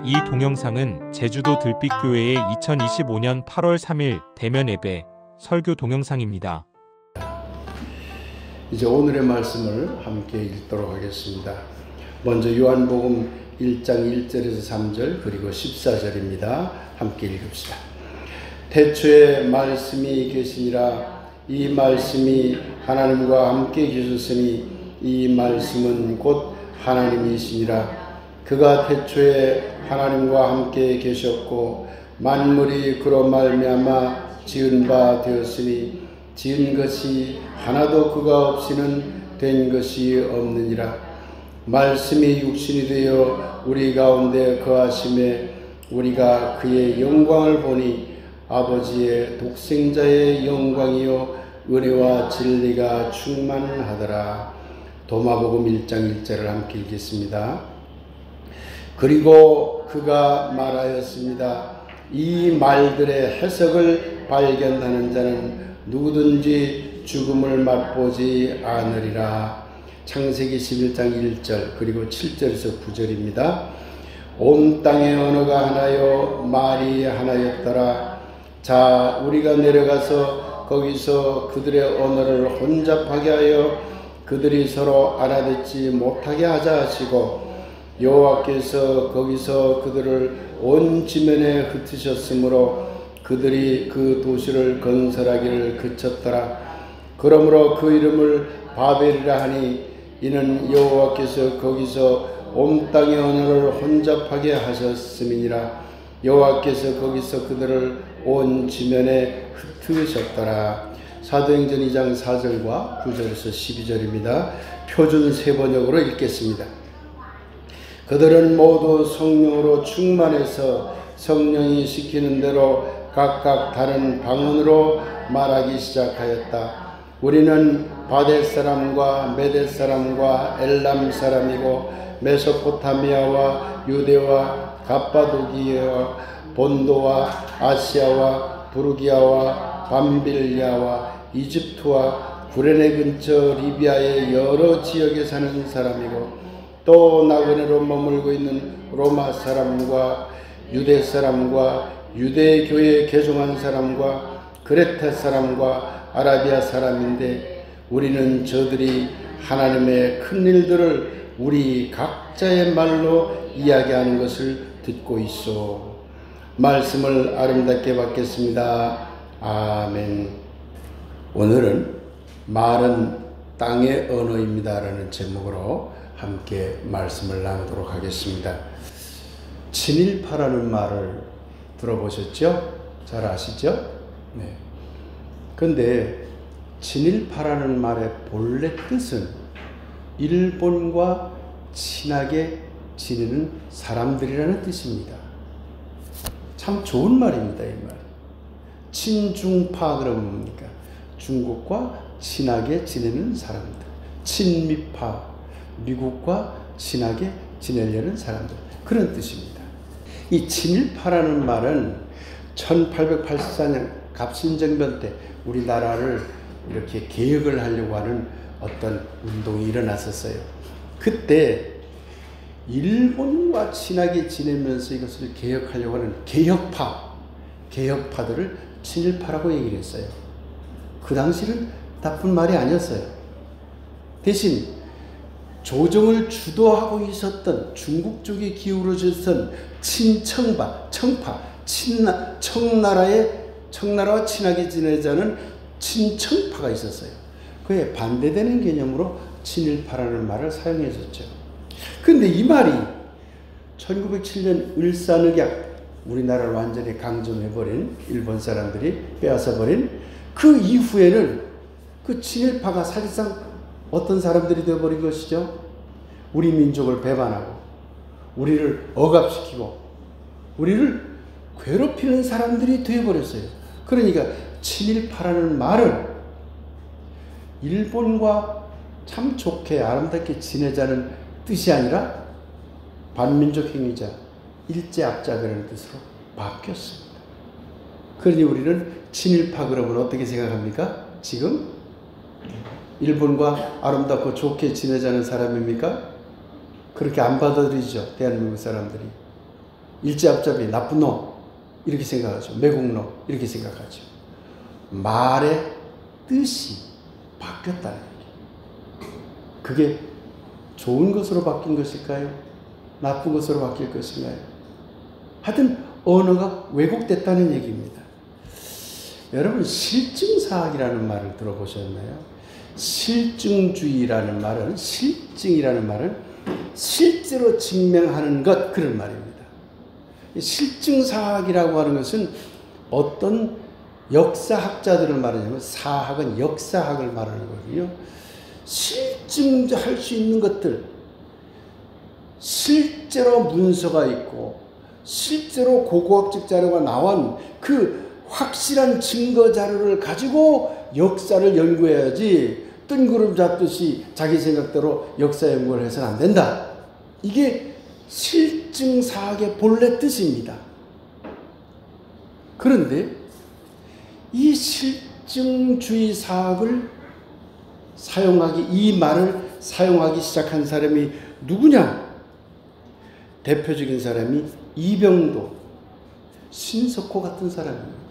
이 동영상은 제주도 들빛교회의 2025년 8월 3일 대면 예배 설교 동영상입니다. 이제 오늘의 말씀을 함께 읽도록 하겠습니다. 먼저 요한복음 1장 1절에서 3절 그리고 14절입니다. 함께 읽읍시다. 태초에 말씀이 계시니라. 이 말씀이 하나님과 함께 계셨으니 이 말씀은 곧 하나님이시니라. 그가 태초에 하나님과 함께 계셨고 만물이 그로 말미암아 지은 바 되었으니 지은 것이 하나도 그가 없이는 된 것이 없느니라. 말씀이 육신이 되어 우리 가운데 거하심에 우리가 그의 영광을 보니 아버지의 독생자의 영광이요 은혜와 진리가 충만하더라. 도마복음 1장 1절을 함께 읽겠습니다. 그리고 그가 말하였습니다. 이 말들의 해석을 발견하는 자는 누구든지 죽음을 맛보지 않으리라. 창세기 11장 1절 그리고 7절에서 9절입니다. 온 땅의 언어가 하나요 말이 하나였더라. 자, 우리가 내려가서 거기서 그들의 언어를 혼잡하게 하여 그들이 서로 알아듣지 못하게 하자 하시고 여호와께서 거기서 그들을 온 지면에 흩으셨으므로 그들이 그 도시를 건설하기를 그쳤더라. 그러므로 그 이름을 바벨이라 하니 이는 여호와께서 거기서 온 땅의 언어를 혼잡하게 하셨음이니라. 여호와께서 거기서 그들을 온 지면에 흩으셨더라. 사도행전 2장 4절과 9절에서 12절입니다. 표준 세번역으로 읽겠습니다. 그들은 모두 성령으로 충만해서 성령이 시키는 대로 각각 다른 방언으로 말하기 시작하였다. 우리는 바델 사람과 메대 사람과 엘람 사람이고 메소포타미아와 유대와 갑바도기아와 본도와 아시아와 부르기아와 밤빌리아와 이집트와 구레네 근처 리비아의 여러 지역에 사는 사람이고 또 나그네로 머물고 있는 로마 사람과 유대 사람과 유대 교회에 개종한 사람과 그레타 사람과 아라비아 사람인데 우리는 저들이 하나님의 큰 일들을 우리 각자의 말로 이야기하는 것을 듣고 있소. 말씀을 아름답게 받겠습니다. 아멘. 오늘은 말은 땅의 언어입니다 라는 제목으로 함께 말씀을 나누도록 하겠습니다. 친일파라는 말을 들어보셨죠? 잘 아시죠? 네. 근데 친일파라는 말의 본래 뜻은 일본과 친하게 지내는 사람들이라는 뜻입니다. 참 좋은 말입니다, 이 말. 친중파 그러면 뭡니까? 중국과 친하게 지내는 사람들. 친미파, 미국과 친하게 지내려는 사람들. 그런 뜻입니다. 이 친일파라는 말은 1884년 갑신정변 때 우리나라를 이렇게 개혁을 하려고 하는 어떤 운동이 일어났었어요. 그때 일본과 친하게 지내면서 이것을 개혁하려고 하는 개혁파들을 친일파라고 얘기를 했어요. 그 당시는 나쁜 말이 아니었어요. 대신 조정을 주도하고 있었던 중국 쪽에 기울어졌던 청파, 청나라와 친하게 지내자는 친청파가 있었어요. 그에 반대되는 개념으로 친일파라는 말을 사용했었죠. 그런데 이 말이 1907년 을사늑약, 우리나라를 완전히 강점해버린 일본 사람들이 빼앗아버린 그 이후에는 그 친일파가 사실상 어떤 사람들이 되어버린 것이죠? 우리 민족을 배반하고 우리를 억압시키고 우리를 괴롭히는 사람들이 되어버렸어요. 그러니까 친일파라는 말은 일본과 참 좋게 아름답게 지내자는 뜻이 아니라 반민족 행위자, 일제압자 그런 뜻으로 바뀌었습니다. 그러니 우리는 친일파 그러면 어떻게 생각합니까? 지금 일본과 아름답고 좋게 지내자는 사람입니까? 그렇게 안 받아들이죠, 대한민국 사람들이. 일제압잡이 나쁜 놈 이렇게 생각하죠. 매국노 이렇게 생각하죠. 말의 뜻이 바뀌었다는 얘기. 그게 좋은 것으로 바뀐 것일까요? 나쁜 것으로 바뀔 것인가요? 하여튼 언어가 왜곡됐다는 얘기입니다. 여러분 실증사학이라는 말을 들어보셨나요? 실증주의라는 말은 실증이라는 말은 실제로 증명하는 것 그런 말입니다. 실증사학이라고 하는 것은 어떤 역사학자들을 말하냐면 사학은 역사학을 말하는 거거든요. 실증할 수 있는 것들 실제로 문서가 있고 실제로 고고학적 자료가 나온 그 확실한 증거 자료를 가지고 역사를 연구해야지 뜬구름 잡듯이 자기 생각대로 역사 연구를 해서는 안 된다. 이게 실증사학의 본래 뜻입니다. 그런데 이 실증주의 사학을 이 말을 사용하기 시작한 사람이 누구냐? 대표적인 사람이 이병도, 신석호 같은 사람입니다.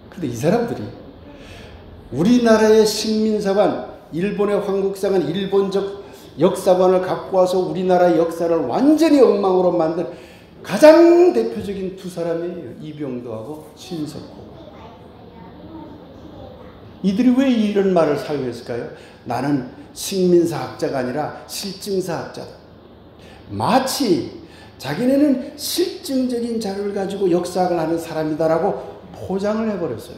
근데 이 사람들이 우리나라의 식민사관, 일본의 황국사관, 일본적 역사관을 갖고 와서 우리나라의 역사를 완전히 엉망으로 만든 가장 대표적인 두 사람이에요. 이병도하고 신석호. 이들이 왜 이런 말을 사용했을까요? 나는 식민사학자가 아니라 실증사학자다. 마치 자기네는 실증적인 자료를 가지고 역사학을 하는 사람이다라고 포장을 해버렸어요.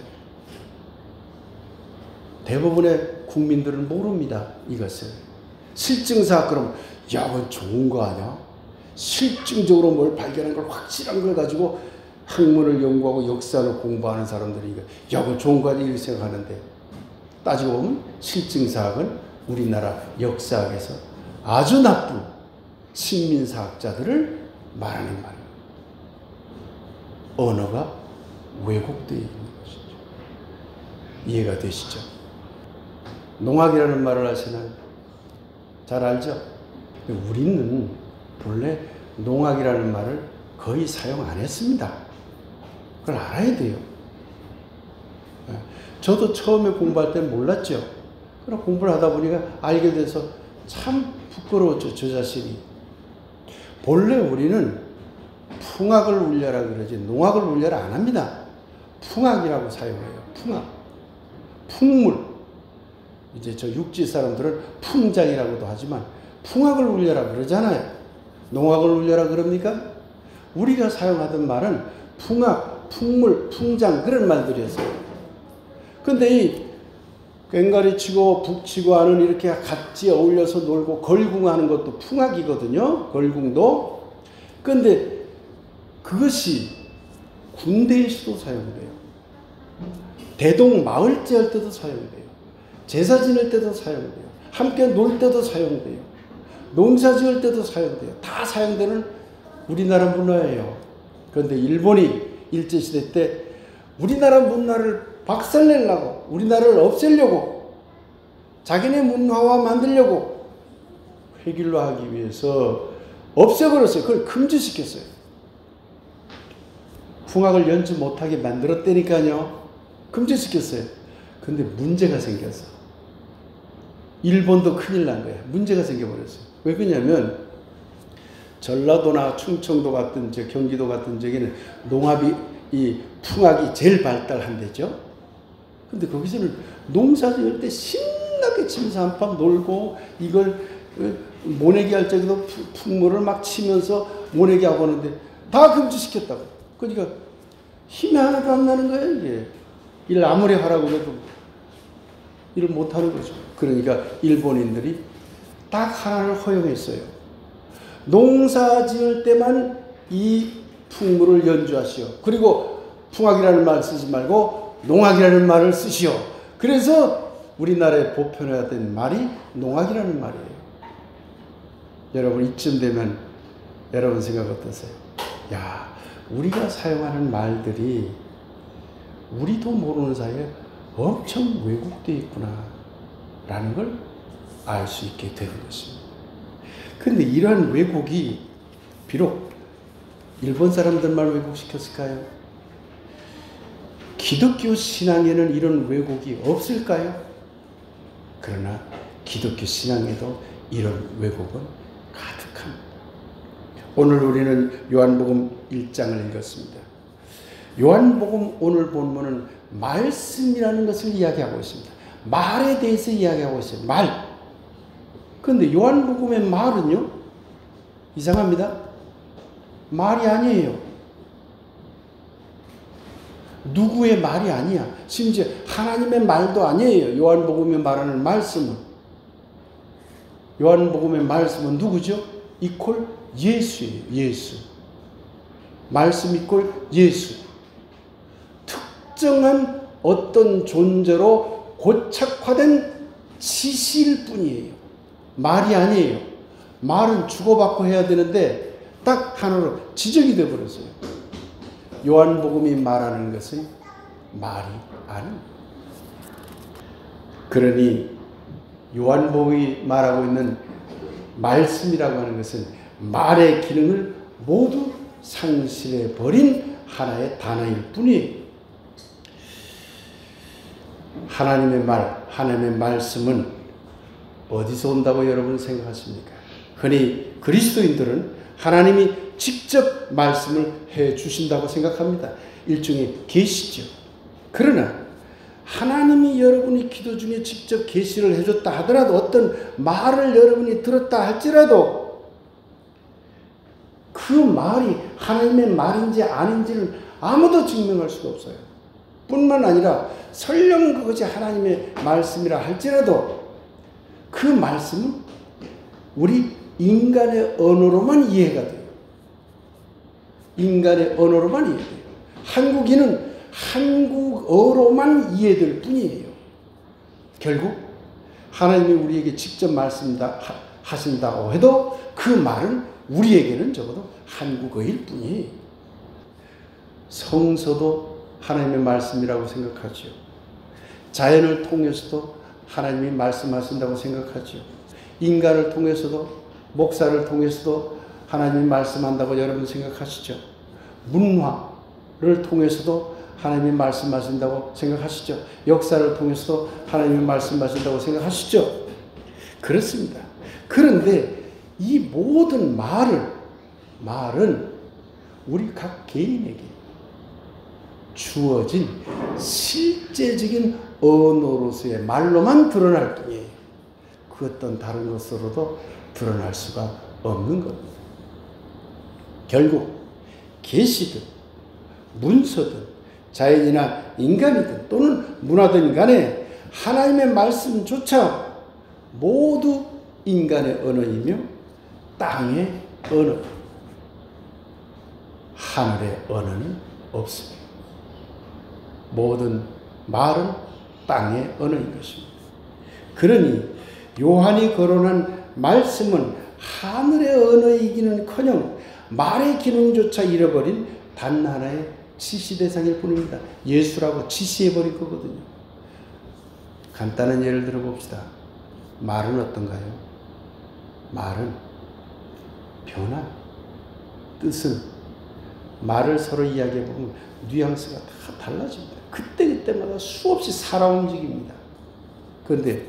대부분의 국민들은 모릅니다. 이것을. 실증사학 그러면 야, 그건 좋은 거 아니야? 실증적으로 뭘 발견한 걸 확실한 걸 가지고 학문을 연구하고 역사를 공부하는 사람들이 야, 그건 좋은 거 아니야? 이렇게 생각하는데 따지고 보면 실증사학은 우리나라 역사학에서 아주 나쁜 식민사학자들을 말하는 말이에요. 언어가 왜곡되어 있는 것이죠. 이해가 되시죠? 농악이라는 말을 아시나요? 잘 알죠? 우리는 본래 농악이라는 말을 거의 사용 안 했습니다. 그걸 알아야 돼요. 저도 처음에 공부할 때는 몰랐죠. 그러나 공부를 하다 보니까 알게 돼서 참 부끄러웠죠. 저 자신이. 본래 우리는 풍악을 울려라 그러지 농악을 울려라 안 합니다. 풍악이라고 사용해요. 풍악. 풍물. 이제 저 육지 사람들은 풍장이라고도 하지만 풍악을 울려라 그러잖아요. 농악을 울려라 그럽니까? 우리가 사용하던 말은 풍악, 풍물, 풍장 그런 말들이었어요. 근데 이 꽹과리 치고 북치고 하는 이렇게 같이 어울려서 놀고 걸궁하는 것도 풍악이거든요. 걸궁도. 근데 그것이 군대에서도 사용돼요. 대동 마을제 할 때도 사용돼요. 제사 지낼 때도 사용돼요. 함께 놀 때도 사용돼요. 농사 지을 때도 사용돼요. 다 사용되는 우리나라 문화예요. 그런데 일본이 일제시대 때 우리나라 문화를 박살내려고, 우리나라를 없애려고, 자기네 문화화 만들려고 획일화하기 위해서 없애버렸어요. 그걸 금지시켰어요. 풍악을 연주 못하게 만들었다니까요. 금지시켰어요. 근데 문제가 생겼어. 일본도 큰일 난 거야. 문제가 생겨버렸어요. 왜 그러냐면 전라도나 충청도 같은 경기도 같은 저기는 농업이 이 풍악이 제일 발달한 데죠. 근데 거기서는 농사 지을 때 신나게 치면서 한밤 놀고 이걸 모내기 할 적에도 풍물을 막 치면서 모내기 하고 하는데 다 금지시켰다고. 그러니까 힘이 하나도 안 나는 거예요. 이게. 일 아무리 하라고 해도 일을 못하는 거죠. 그러니까 일본인들이 딱 하나를 허용했어요. 농사 지을 때만 이 풍물을 연주하시오. 그리고 풍악이라는 말 쓰지 말고 농악이라는 말을 쓰시오. 그래서 우리나라에 보편화된 말이 농악이라는 말이에요. 여러분 이쯤 되면 여러분 생각 어떠세요? 야, 우리가 사용하는 말들이 우리도 모르는 사이에 엄청 왜곡되어 있구나 라는 걸 알 수 있게 되는 것입니다. 그런데 이러한 왜곡이 비록 일본 사람들만 왜곡시켰을까요? 기독교 신앙에는 이런 왜곡이 없을까요? 그러나 기독교 신앙에도 이런 왜곡은 가득합니다. 오늘 우리는 요한복음 1장을 읽었습니다. 요한복음 오늘 본문은 말씀이라는 것을 이야기하고 있습니다. 말에 대해서 이야기하고 있어요. 말. 그런데 요한복음의 말은요, 이상합니다. 말이 아니에요. 누구의 말이 아니야. 심지어 하나님의 말도 아니에요. 요한복음에 말하는 말씀은. 요한복음의 말씀은 누구죠? 이퀄 예수예요. 예수. 말씀 이퀄 예수. 특정한 어떤 존재로 고착화된 지시일 뿐이에요. 말이 아니에요. 말은 주고받고 해야 되는데 딱 하나로 지적이 되어버렸어요. 요한복음이 말하는 것은 말이 아닙니다. 그러니 요한복음이 말하고 있는 말씀이라고 하는 것은 말의 기능을 모두 상실해버린 하나의 단어일 뿐이에요. 하나님의 말, 하나님의 말씀은 어디서 온다고 여러분 생각하십니까? 흔히 그리스도인들은 하나님이 직접 말씀을 해 주신다고 생각합니다. 일종의 계시죠. 그러나 하나님이 여러분이 기도 중에 직접 계시를 해줬다 하더라도, 어떤 말을 여러분이 들었다 할지라도 그 말이 하나님의 말인지 아닌지를 아무도 증명할 수가 없어요. 뿐만 아니라 설령 그것이 하나님의 말씀이라 할지라도 그 말씀은 우리 인간의 언어로만 이해가 돼요. 인간의 언어로만 이해돼요. 한국인은 한국어로만 이해될 뿐이에요. 결국 하나님이 우리에게 직접 말씀하신다고 해도 그 말은 우리에게는 적어도 한국어일 뿐이에요. 성서도 하나님의 말씀이라고 생각하죠. 자연을 통해서도 하나님이 말씀하신다고 생각하죠. 인간을 통해서도, 목사를 통해서도 하나님이 말씀한다고 여러분 생각하시죠. 문화를 통해서도 하나님이 말씀하신다고 생각하시죠. 역사를 통해서도 하나님이 말씀하신다고 생각하시죠. 그렇습니다. 그런데 이 모든 말은 우리 각 개인에게 주어진 실제적인 언어로서의 말로만 드러날 뿐이에요. 그 어떤 다른 것으로도 드러날 수가 없는 겁니다. 결국 계시든 문서든 자연이나 인간이든 또는 문화든 간에 하나님의 말씀조차 모두 인간의 언어이며 땅의 언어, 하늘의 언어는 없습니다. 모든 말은 땅의 언어인 것입니다. 그러니 요한이 거론한 말씀은 하늘의 언어이기는커녕 말의 기능조차 잃어버린 단 하나의 지시 대상일 뿐입니다. 예수라고 지시해버린 거거든요. 간단한 예를 들어봅시다. 말은 어떤가요? 말은 변화, 뜻은 말을 서로 이야기해보면 뉘앙스가 다 달라집니다. 그때마다 수없이 살아 움직입니다. 그런데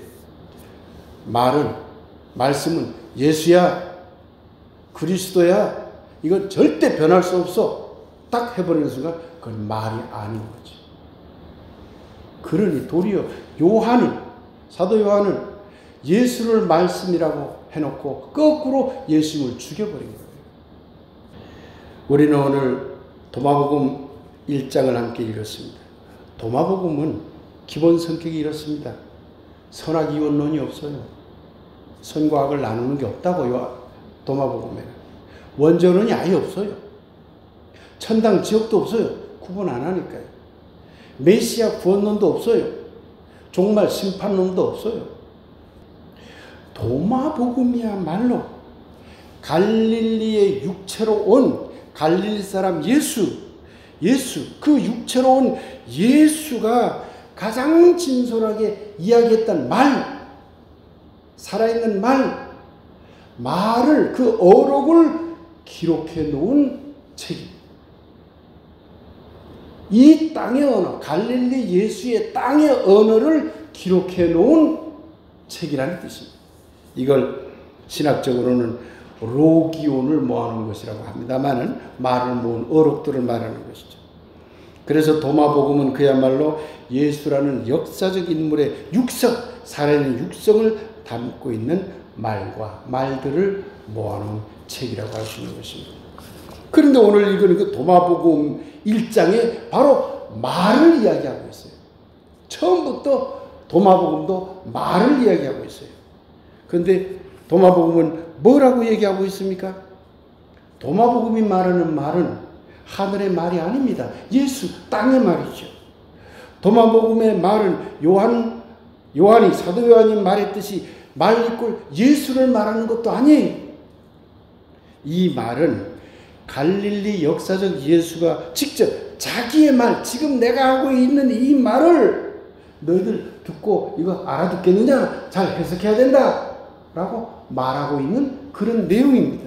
말씀은 예수야, 그리스도야, 이건 절대 변할 수 없어. 딱 해버리는 순간 그건 말이 아닌 거지. 그러니 도리어 사도 요한은 예수를 말씀이라고 해놓고 거꾸로 예수님을 죽여버린 거예요. 우리는 오늘 도마복음 1장을 함께 읽었습니다. 도마복음은 기본 성격이 이렇습니다. 선악 이원론이 없어요. 선과 악을 나누는 게 없다고요. 도마복음에는 원전론이 아예 없어요. 천당 지옥도 없어요. 구분 안 하니까요. 메시아 구원론도 없어요. 종말 심판론도 없어요. 도마복음이야말로 갈릴리의 육체로 온 갈릴리 사람 예수, 그 육체로 온 예수가 가장 진솔하게 이야기했던 살아있는 말을, 그 어록을 기록해 놓은 책입니다. 이 땅의 언어, 갈릴리 예수의 땅의 언어를 기록해 놓은 책이라는 뜻입니다. 이걸 신학적으로는 로기온을 모아놓은 것이라고 합니다만은 말을 모은 어록들을 말하는 것이죠. 그래서 도마복음은 그야말로 예수라는 역사적 인물의 육성, 살아있는 육성을 담고 있는 말과 말들을 모아놓은 책이라고 할 수 있는 것입니다. 그런데 오늘 읽은 그 도마복음 1장에 바로 말을 이야기하고 있어요. 처음부터 도마복음도 말을 이야기하고 있어요. 그런데 도마복음은 뭐라고 얘기하고 있습니까? 도마복음이 말하는 말은 하늘의 말이 아닙니다. 예수, 땅의 말이죠. 도마복음의 말은 요한이, 사도 요한이 말했듯이 말 이꼴 예수를 말하는 것도 아니에요. 이 말은 갈릴리 역사적 예수가 직접 자기의 말, 지금 내가 하고 있는 이 말을 너희들 듣고 이거 알아듣겠느냐? 잘 해석해야 된다. 라고 말하고 있는 그런 내용입니다.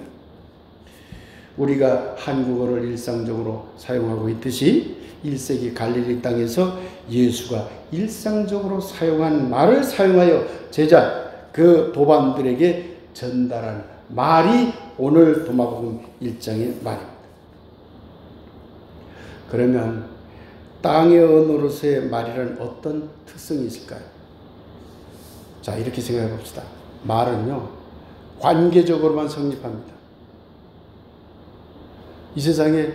우리가 한국어를 일상적으로 사용하고 있듯이 1세기 갈릴리 땅에서 예수가 일상적으로 사용한 말을 사용하여 제자 그 도반들에게 전달한 말이 오늘 도마복음 1장의 말입니다. 그러면 땅의 언어로서의 말이란 어떤 특성이 있을까요? 자, 이렇게 생각해 봅시다. 말은요, 관계적으로만 성립합니다. 이 세상에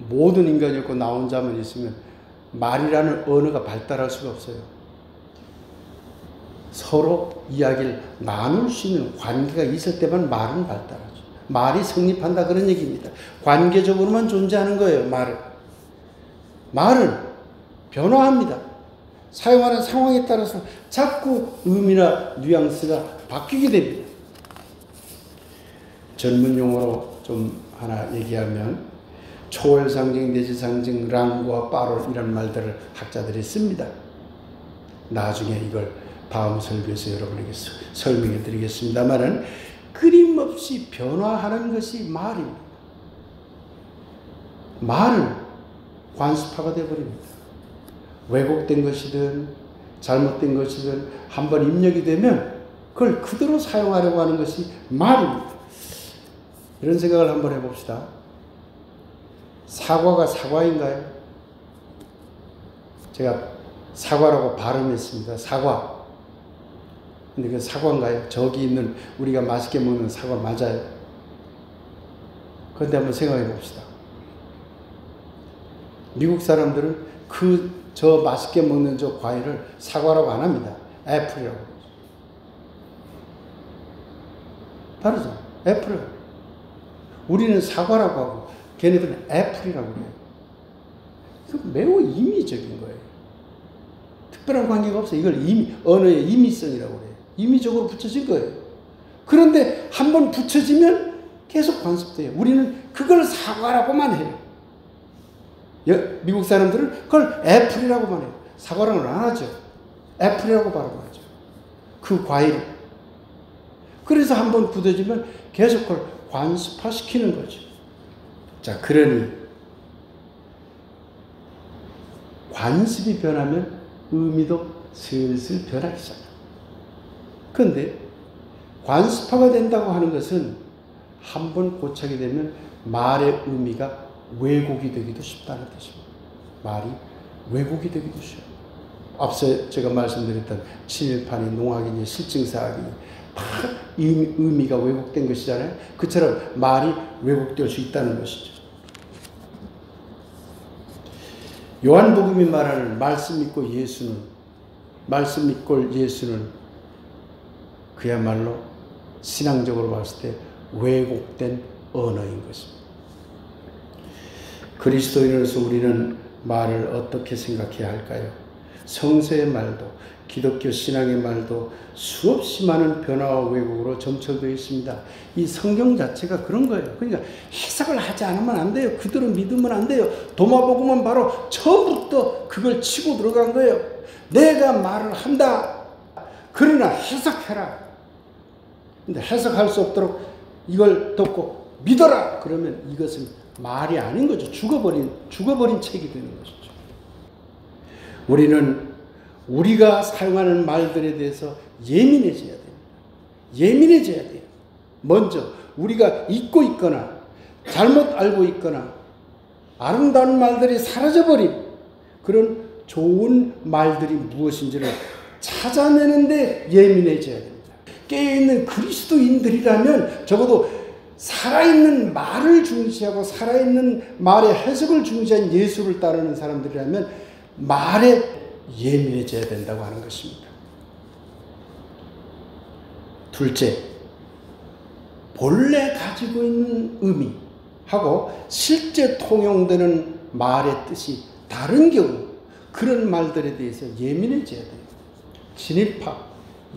모든 인간이 없고 나 혼자만 있으면 말이라는 언어가 발달할 수가 없어요. 서로 이야기를 나눌 수 있는 관계가 있을 때만 말은 발달하죠. 말이 성립한다 그런 얘기입니다. 관계적으로만 존재하는 거예요. 말은 변화합니다. 사용하는 상황에 따라서 자꾸 의미나 뉘앙스가 바뀌게 됩니다. 전문 용어로 좀 하나 얘기하면 초월 상징, 내지 상징, 랑과 빠롤 이런 말들을 학자들이 씁니다. 나중에 이걸 다음 설교에서 여러분에게 설명해 드리겠습니다만은 끊임없이 변화하는 것이 말입니다. 말은 관습화가 되어버립니다. 왜곡된 것이든 잘못된 것이든 한번 입력이 되면 그걸 그대로 사용하려고 하는 것이 말입니다. 이런 생각을 한번 해봅시다. 사과가 사과인가요? 제가 사과라고 발음했습니다. 사과. 근데 그 사과인가요? 저기 있는 우리가 맛있게 먹는 사과 맞아요? 그런데 한번 생각해 봅시다. 미국 사람들은 저 맛있게 먹는 저 과일을 사과라고 안 합니다. 애플이라고. 다르죠? 애플. 우리는 사과라고 하고 걔네들은 애플이라고 해요. 이거 매우 임의적인 거예요. 특별한 관계가 없어요. 이걸 언어의 임의성이라고 해요. 임의적으로 붙여진 거예요. 그런데 한번 붙여지면 계속 관습돼요. 우리는 그걸 사과라고만 해요. 미국 사람들은 그걸 애플이라고만 해요. 사과라고는 안 하죠. 애플이라고 발음하죠. 그 과일. 그래서 한번 굳어지면 계속 그걸 관습화시키는 거죠. 자, 그러니 관습이 변하면 의미도 슬슬 변하기 시작합니다. 그런데 관습화가 된다고 하는 것은 한번 고착이 되면 말의 의미가 왜곡이 되기도 쉽다는 뜻입니다. 말이 왜곡이 되기도 쉬워요. 앞서 제가 말씀드렸던 친일파니, 농악이니, 실증사학이니 다 의미가 왜곡된 것이잖아요. 그처럼 말이 왜곡될 수 있다는 것이죠. 요한복음이 말하는 말씀 믿고 예수는, 말씀 믿고 예수는 그야말로 신앙적으로 봤을 때 왜곡된 언어인 것입니다. 그리스도인으로서 우리는 말을 어떻게 생각해야 할까요? 성서의 말도 기독교 신앙의 말도 수없이 많은 변화와 왜곡으로 점철되어 있습니다. 이 성경 자체가 그런 거예요. 그러니까 해석을 하지 않으면 안 돼요. 그대로 믿으면 안 돼요. 도마복음은 바로 처음부터 그걸 치고 들어간 거예요. 내가 말을 한다. 그러나 해석해라. 근데 해석할 수 없도록 이걸 듣고 믿어라! 그러면 이것은 말이 아닌 거죠. 죽어버린 책이 되는 것이죠. 우리는 우리가 사용하는 말들에 대해서 예민해져야 됩니다. 예민해져야 돼요. 먼저 우리가 잊고 있거나 잘못 알고 있거나 아름다운 말들이 사라져버린 그런 좋은 말들이 무엇인지를 찾아내는데 예민해져야 됩니다. 깨어있는 그리스도인들이라면 적어도 살아있는 말을 중시하고 살아있는 말의 해석을 중시한 예수를 따르는 사람들이라면 말에 예민해져야 된다고 하는 것입니다. 둘째, 본래 가지고 있는 의미하고 실제 통용되는 말의 뜻이 다른 경우 그런 말들에 대해서 예민해져야 돼요. 진입학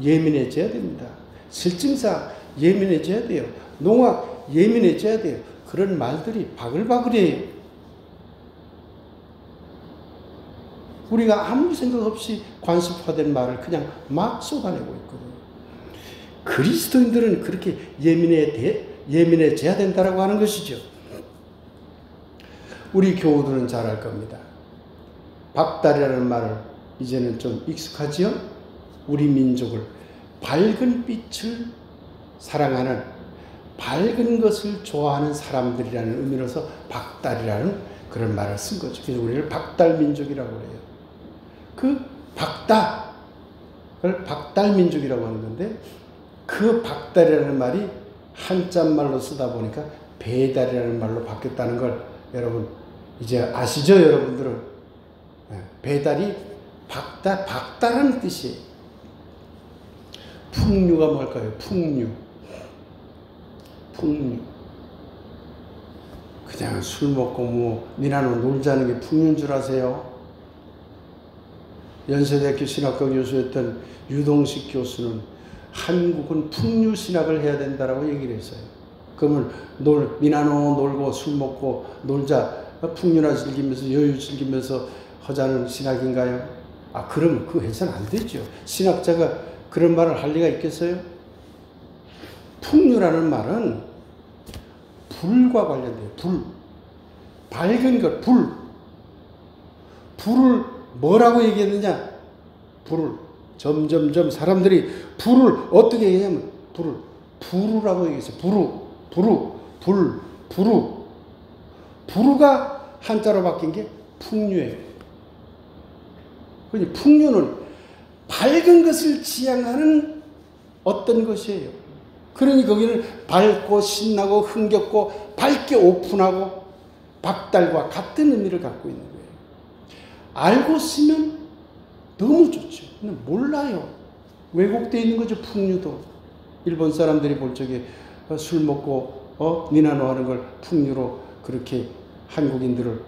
예민해져야 됩니다. 실증사 예민해져야 돼요. 농악 예민해져야 돼요. 그런 말들이 바글바글해요. 우리가 아무 생각 없이 관습화된 말을 그냥 막 쏟아내고 있거든요. 그리스도인들은 그렇게 예민해져야 된다고 하는 것이죠. 우리 교우들은 잘 알 겁니다. 박달이라는 말을 이제는 좀 익숙하지요? 우리 민족을 밝은 빛을 사랑하는 밝은 것을 좋아하는 사람들이라는 의미로서 박달이라는 그런 말을 쓴 거죠. 그래서 우리를 박달민족이라고 해요. 그 그걸 박달민족이라고 하는 건데 그 박달이라는 말이 한자말로 쓰다 보니까 배달이라는 말로 바뀌었다는 걸 여러분 이제 아시죠? 여러분들은 배달이 박달하는 뜻이에요. 풍류가 뭘까요? 풍류. 그냥 술 먹고 뭐 니나노 놀자는 게 풍류인 줄 아세요? 연세대학교 신학과 교수였던 유동식 교수는 한국은 풍류 신학을 해야 된다라고 얘기를 했어요. 그러면 니나노 놀고 술 먹고 놀자, 풍류나 즐기면서 여유 즐기면서 하자는 신학인가요? 그러면 그거 해서는 안 되죠. 신학자가 그런 말을 할 리가 있겠어요? 풍류라는 말은 불과 관련돼요. 불. 밝은 것, 불. 불을 뭐라고 얘기했느냐? 불을. 점점점 사람들이 불을 어떻게 얘기하냐면 불을 부루라고 얘기했어요. 부루. 부루가 한자로 바뀐 게 풍류예요. 풍류는 밝은 것을 지향하는 어떤 것이에요. 그러니 거기는 밝고 신나고 흥겹고 밝게 오픈하고 박달과 같은 의미를 갖고 있는 거예요. 알고 쓰면 너무 좋죠. 근데 몰라요. 왜곡되어 있는 거죠. 풍류도. 일본 사람들이 볼 적에 술 먹고 니나노 하는 걸 풍류로 그렇게 한국인들을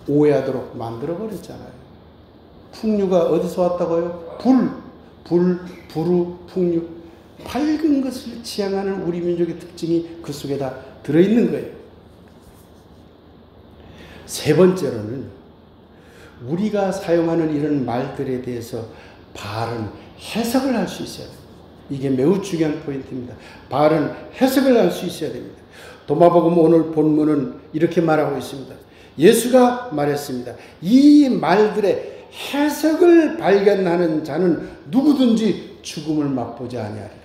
오해하도록 만들어버렸잖아요. 풍류가 어디서 왔다고요? 부루, 풍류. 밝은 것을 지향하는 우리 민족의 특징이 그 속에 다 들어있는 거예요. 세 번째로는 우리가 사용하는 이런 말들에 대해서 바른 해석을 할 수 있어야 됩니다. 이게 매우 중요한 포인트입니다. 바른 해석을 할 수 있어야 됩니다. 도마복음 오늘 본문은 이렇게 말하고 있습니다. 예수가 말했습니다. 이 말들의 해석을 발견하는 자는 누구든지 죽음을 맛보지 아니하리라.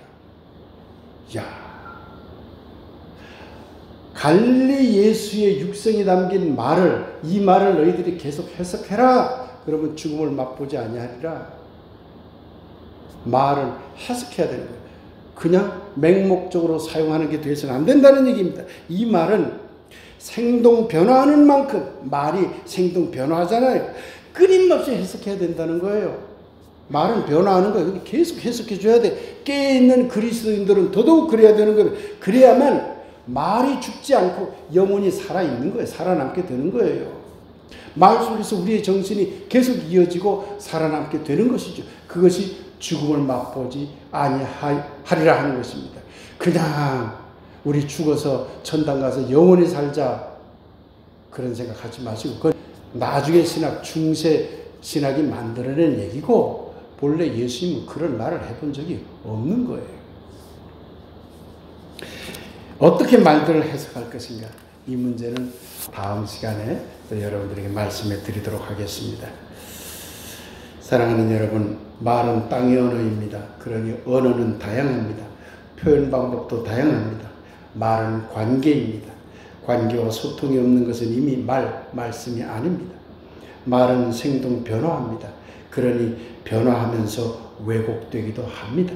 갈릴리 예수의 육성이 담긴 말을, 이 말을 너희들이 계속 해석해라. 그러면 죽음을 맛보지 아니하리라. 말을 해석해야 되는 거예요. 그냥 맹목적으로 사용하는 게 돼서는 안 된다는 얘기입니다. 이 말은 생동 변화하는 만큼 말이 생동 변화하잖아요. 끊임없이 해석해야 된다는 거예요. 말은 변화하는 거예요. 계속 해석해 줘야 돼. 깨어있는 그리스도인들은 더더욱 그래야 되는 거예요. 그래야만 말이 죽지 않고 영혼이 살아있는 거예요. 살아남게 되는 거예요. 말 속에서 우리의 정신이 계속 이어지고 살아남게 되는 것이죠. 그것이 죽음을 맛보지 아니하리라 하는 것입니다. 그냥 우리 죽어서 천당 가서 영원히 살자 그런 생각하지 마시고 그건 나중에 신학, 중세 신학이 만들어낸 얘기고 본래 예수님은 그런 말을 해본 적이 없는 거예요. 어떻게 말들을 해석할 것인가? 이 문제는 다음 시간에 또 여러분들에게 말씀해 드리도록 하겠습니다. 사랑하는 여러분, 말은 땅의 언어입니다. 그러니 언어는 다양합니다. 표현 방법도 다양합니다. 말은 관계입니다. 관계와 소통이 없는 것은 이미 말씀이 아닙니다. 말은 생동 변화합니다. 그러니 변화하면서 왜곡되기도 합니다.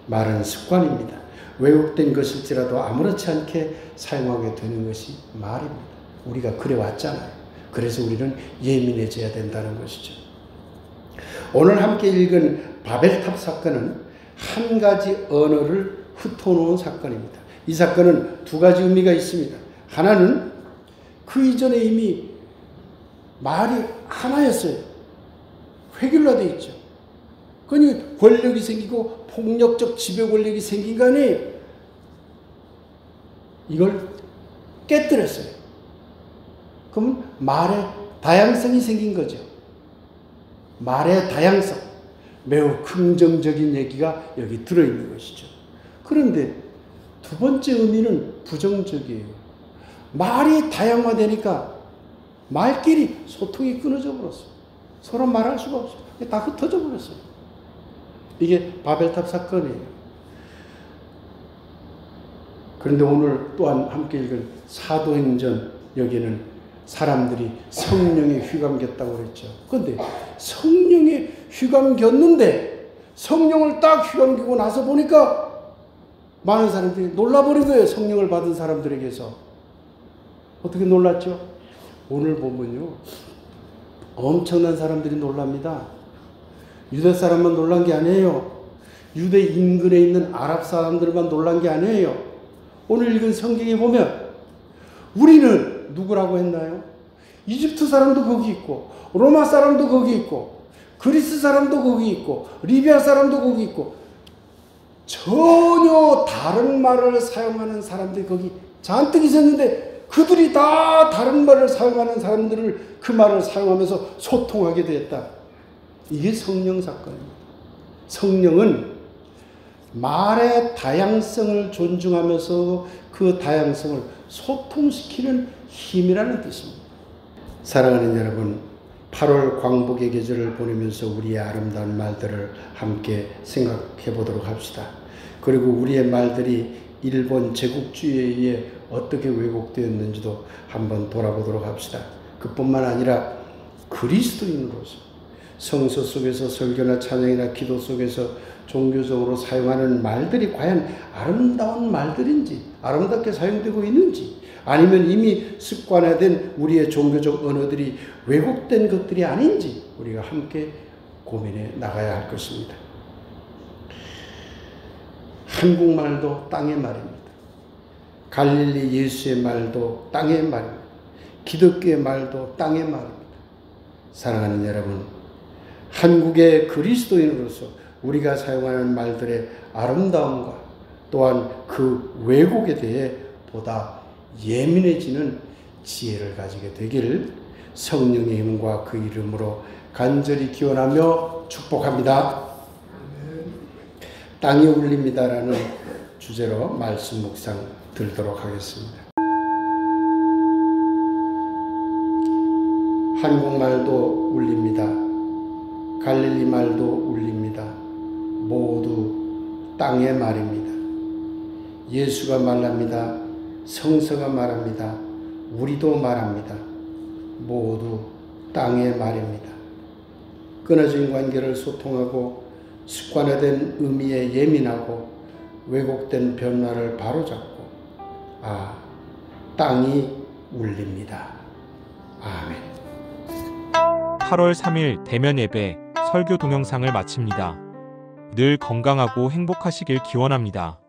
말은 습관입니다. 왜곡된 것일지라도 아무렇지 않게 사용하게 되는 것이 말입니다. 우리가 그래 왔잖아요. 그래서 우리는 예민해져야 된다는 것이죠. 오늘 함께 읽은 바벨탑 사건은 한 가지 언어를 흩어놓은 사건입니다. 이 사건은 두 가지 의미가 있습니다. 하나는 그 이전에 이미 말이 하나였어요. 획일화되어 있죠. 그러니 권력이 생기고 폭력적 지배 권력이 생긴 간에 이걸 깨뜨렸어요. 그러면 말의 다양성이 생긴 거죠. 말의 다양성, 매우 긍정적인 얘기가 여기 들어있는 것이죠. 그런데 두 번째 의미는 부정적이에요. 말이 다양화되니까 말끼리 소통이 끊어져 버렸어요. 서로 말할 수가 없어요. 다 흩어져 버렸어요. 이게 바벨탑 사건이에요. 그런데 오늘 또한 함께 읽은 사도행전, 여기는 사람들이 성령에 휘감겼다고 그랬죠. 그런데 성령에 휘감겼는데 성령을 딱 휘감기고 나서 보니까 많은 사람들이 놀라버린 거예요. 성령을 받은 사람들에게서. 어떻게 놀랐죠? 오늘 보면요, 엄청난 사람들이 놀랍니다. 유대 사람만 놀란 게 아니에요. 유대 인근에 있는 아랍 사람들만 놀란 게 아니에요. 오늘 읽은 성경에 보면 우리는 누구라고 했나요? 이집트 사람도 거기 있고, 로마 사람도 거기 있고, 그리스 사람도 거기 있고, 리비아 사람도 거기 있고, 전혀 다른 말을 사용하는 사람들이 거기 잔뜩 있었는데 그들이 다 다른 말을 사용하는 사람들을 그 말을 사용하면서 소통하게 되었다. 이게 성령 사건입니다. 성령은 말의 다양성을 존중하면서 그 다양성을 소통시키는 힘이라는 뜻입니다. 사랑하는 여러분, 8월 광복의 계절을 보내면서 우리의 아름다운 말들을 함께 생각해 보도록 합시다. 그리고 우리의 말들이 일본 제국주의에 의해 어떻게 왜곡되었는지도 한번 돌아보도록 합시다. 그뿐만 아니라 그리스도인으로서 성서 속에서 설교나 찬양이나 기도 속에서 종교적으로 사용하는 말들이 과연 아름다운 말들인지, 아름답게 사용되고 있는지, 아니면 이미 습관화된 우리의 종교적 언어들이 왜곡된 것들이 아닌지 우리가 함께 고민해 나가야 할 것입니다. 한국말도 땅의 말입니다. 갈릴리 예수의 말도 땅의 말입니다. 기독교의 말도 땅의 말입니다. 사랑하는 여러분, 한국의 그리스도인으로서 우리가 사용하는 말들의 아름다움과 또한 그 왜곡에 대해 보다 예민해지는 지혜를 가지게 되기를 성령의 힘과 그 이름으로 간절히 기원하며 축복합니다. 땅이 울립니다라는 주제로 말씀 묵상 들도록 하겠습니다. 한국말도 울립니다. 갈릴리 말도 울립니다. 모두 땅의 말입니다. 예수가 말합니다. 성서가 말합니다. 우리도 말합니다. 모두 땅의 말입니다. 끊어진 관계를 소통하고 습관화된 의미에 예민하고 왜곡된 변화를 바로잡고 땅이 울립니다. 아멘. 8월 3일 대면 예배 설교 동영상을 마칩니다. 늘 건강하고 행복하시길 기원합니다.